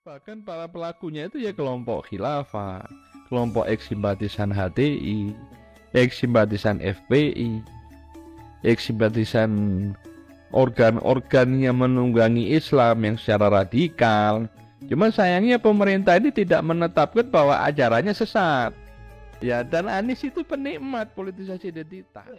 Bahkan para pelakunya itu ya kelompok khilafah, kelompok eks-simpatisan HTI, eks-simpatisan FPI, eks-simpatisan organ-organ yang menunggangi Islam yang secara radikal. Cuma sayangnya pemerintah ini tidak menetapkan bahwa ajarannya sesat. Ya, dan Anies itu penikmat politisasi identitas.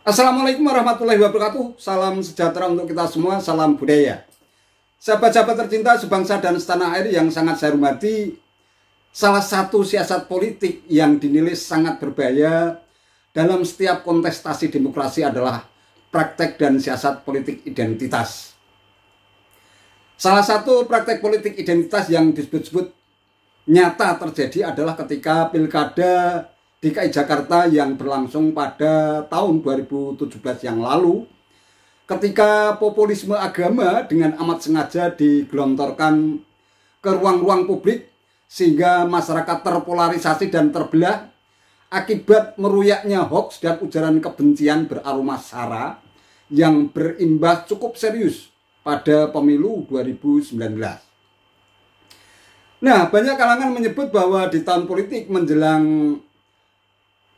Assalamualaikum warahmatullahi wabarakatuh. Salam sejahtera untuk kita semua, salam budaya. Sahabat-sahabat tercinta sebangsa dan setanah air yang sangat saya hormati, salah satu siasat politik yang dinilai sangat berbahaya dalam setiap kontestasi demokrasi adalah praktek dan siasat politik identitas. Salah satu praktek politik identitas yang disebut-sebut nyata terjadi adalah ketika Pilkada DKI Jakarta yang berlangsung pada tahun 2017 yang lalu, ketika populisme agama dengan amat sengaja digelontorkan ke ruang-ruang publik sehingga masyarakat terpolarisasi dan terbelah akibat meruyaknya hoaks dan ujaran kebencian beraroma sara yang berimbas cukup serius pada pemilu 2019. Nah, banyak kalangan menyebut bahwa di tahun politik menjelang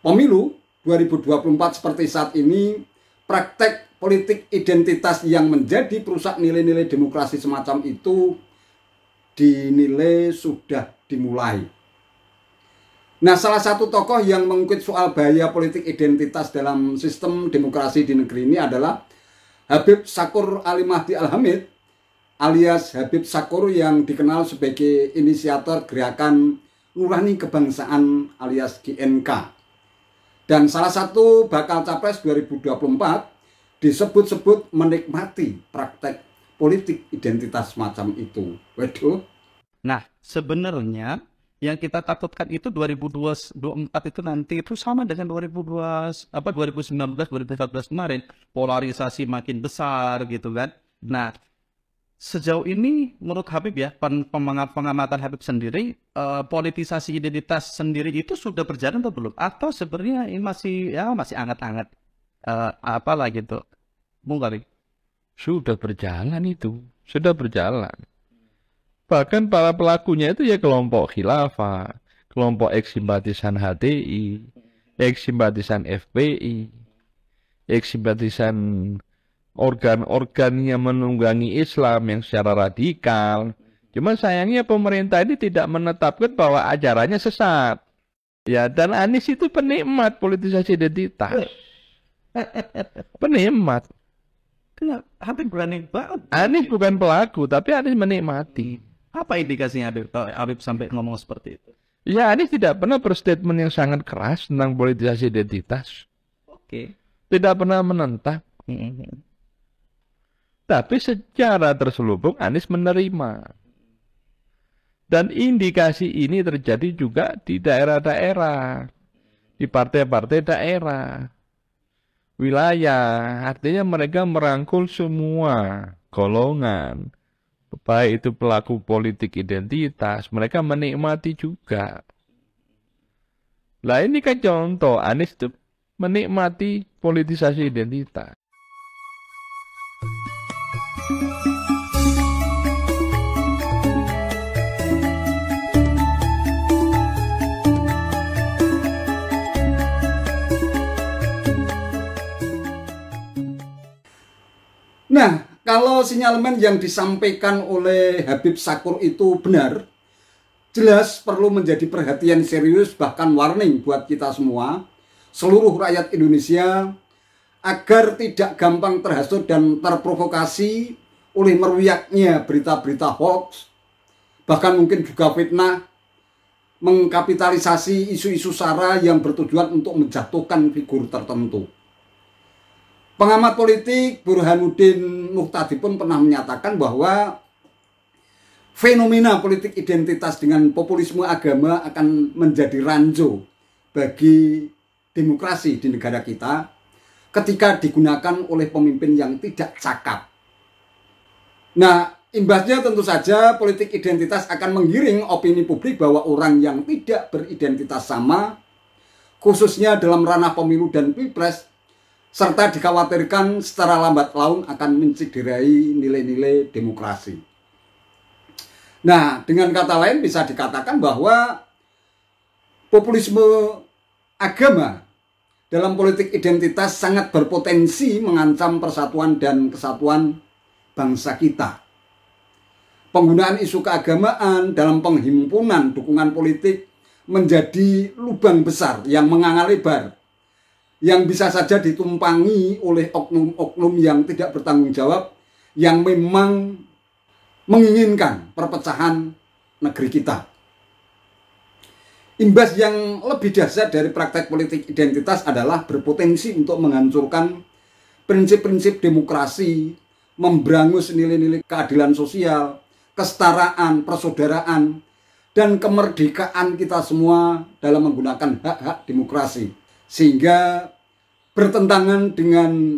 pemilu 2024 seperti saat ini, praktek politik identitas yang menjadi perusak nilai-nilai demokrasi semacam itu dinilai sudah dimulai. Nah, salah satu tokoh yang mengungkit soal bahaya politik identitas dalam sistem demokrasi di negeri ini adalah Habib Sakur Ali Mahdi Al-Hamid alias Habib Sakur yang dikenal sebagai inisiator gerakan Nurani Kebangsaan alias GNK. Dan salah satu bakal capres 2024 disebut-sebut menikmati praktek politik identitas semacam itu. Waduh. Nah, sebenarnya yang kita takutkan itu 2024 itu nanti itu sama dengan 2019, 2014 kemarin. Polarisasi makin besar gitu kan. Nah, sejauh ini menurut Habib ya, pengamatan Habib sendiri, politisasi identitas sendiri itu sudah berjalan atau belum? Atau sebenarnya ini masih hangat-hangat, apalah gitu, mungkin Sudah berjalan itu, sudah berjalan. Bahkan para pelakunya itu ya kelompok khilafah, kelompok eks-simpatisan HTI, eks-simpatisan FPI, eks-simpatisan organ-organ yang menunggangi Islam yang secara radikal. Cuma sayangnya pemerintah ini tidak menetapkan bahwa ajarannya sesat. Ya, dan Anies itu penikmat politisasi identitas. Penikmat. kenapa Habib berani banget? Anies bukan pelaku, tapi Anies menikmati. Apa indikasinya Habib, kalau Habib sampai ngomong seperti itu? Ya, Anies tidak pernah berstatement yang sangat keras tentang politisasi identitas. Oke. Tidak pernah menentang. Tapi secara terselubung Anies menerima. Dan indikasi ini terjadi juga di daerah-daerah, di partai-partai daerah, wilayah. Artinya mereka merangkul semua golongan, baik itu pelaku politik identitas, mereka menikmati juga. Lah ini kan contoh, Anies itu menikmati politisasi identitas. Nah, kalau sinyalemen yang disampaikan oleh Habib Sakur itu benar, jelas perlu menjadi perhatian serius bahkan warning buat kita semua, seluruh rakyat Indonesia, agar tidak gampang terhasut dan terprovokasi oleh meruyaknya berita-berita hoax, bahkan mungkin juga fitnah, mengkapitalisasi isu-isu sara yang bertujuan untuk menjatuhkan figur tertentu. Pengamat politik Burhanuddin Muhtadi pun pernah menyatakan bahwa fenomena politik identitas dengan populisme agama akan menjadi ranjau bagi demokrasi di negara kita ketika digunakan oleh pemimpin yang tidak cakap. Nah, Imbasnya tentu saja politik identitas akan menggiring opini publik bahwa orang yang tidak beridentitas sama, khususnya dalam ranah pemilu dan pilpres, serta dikhawatirkan secara lambat laun akan menciderai nilai-nilai demokrasi. Nah, dengan kata lain bisa dikatakan bahwa populisme agama dalam politik identitas sangat berpotensi mengancam persatuan dan kesatuan bangsa kita. Penggunaan isu keagamaan dalam penghimpunan dukungan politik menjadi lubang besar yang menganga lebar, yang bisa saja ditumpangi oleh oknum-oknum yang tidak bertanggung jawab, yang memang menginginkan perpecahan negeri kita. Imbas yang lebih dahsyat dari praktek politik identitas adalah berpotensi untuk menghancurkan prinsip-prinsip demokrasi, memberangus nilai-nilai keadilan sosial, kesetaraan, persaudaraan, dan kemerdekaan kita semua dalam menggunakan hak-hak demokrasi. Sehingga bertentangan dengan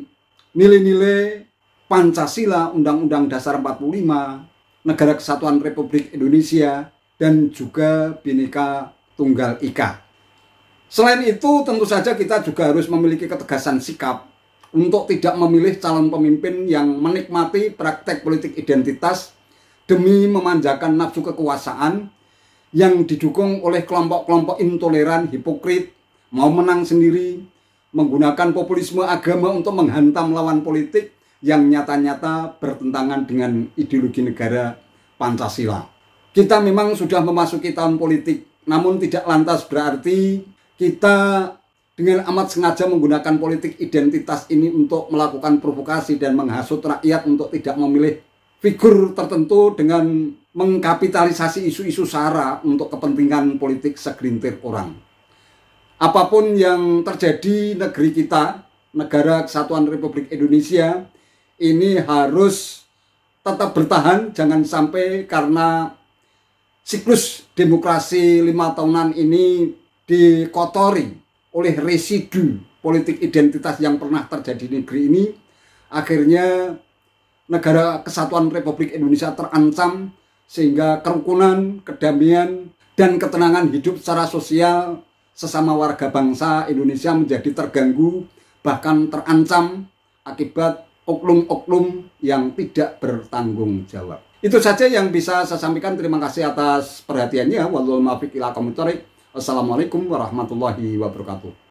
nilai-nilai Pancasila, Undang-Undang Dasar 45, Negara Kesatuan Republik Indonesia, dan juga Bhinneka Tunggal Ika. Selain itu, tentu saja kita juga harus memiliki ketegasan sikap untuk tidak memilih calon pemimpin yang menikmati praktek politik identitas demi memanjakan nafsu kekuasaan yang didukung oleh kelompok-kelompok intoleran, hipokrit, mau menang sendiri, menggunakan populisme agama untuk menghantam lawan politik yang nyata-nyata bertentangan dengan ideologi negara Pancasila. Kita memang sudah memasuki tahun politik, namun tidak lantas berarti kita dengan amat sengaja menggunakan politik identitas ini untuk melakukan provokasi dan menghasut rakyat untuk tidak memilih figur tertentu dengan mengkapitalisasi isu-isu sara untuk kepentingan politik segelintir orang. Apapun yang terjadi negeri kita, Negara Kesatuan Republik Indonesia, ini harus tetap bertahan, jangan sampai karena siklus demokrasi 5 tahunan ini dikotori oleh residu politik identitas yang pernah terjadi di negeri ini, akhirnya Negara Kesatuan Republik Indonesia terancam sehingga kerukunan, kedamaian, dan ketenangan hidup secara sosial sesama warga bangsa Indonesia menjadi terganggu, bahkan terancam akibat oknum-oknum yang tidak bertanggung jawab. Itu saja yang bisa saya sampaikan. Terima kasih atas perhatiannya. Wallahul muwaffiq ila aqwamit thoriq. Wassalamualaikum warahmatullahi wabarakatuh.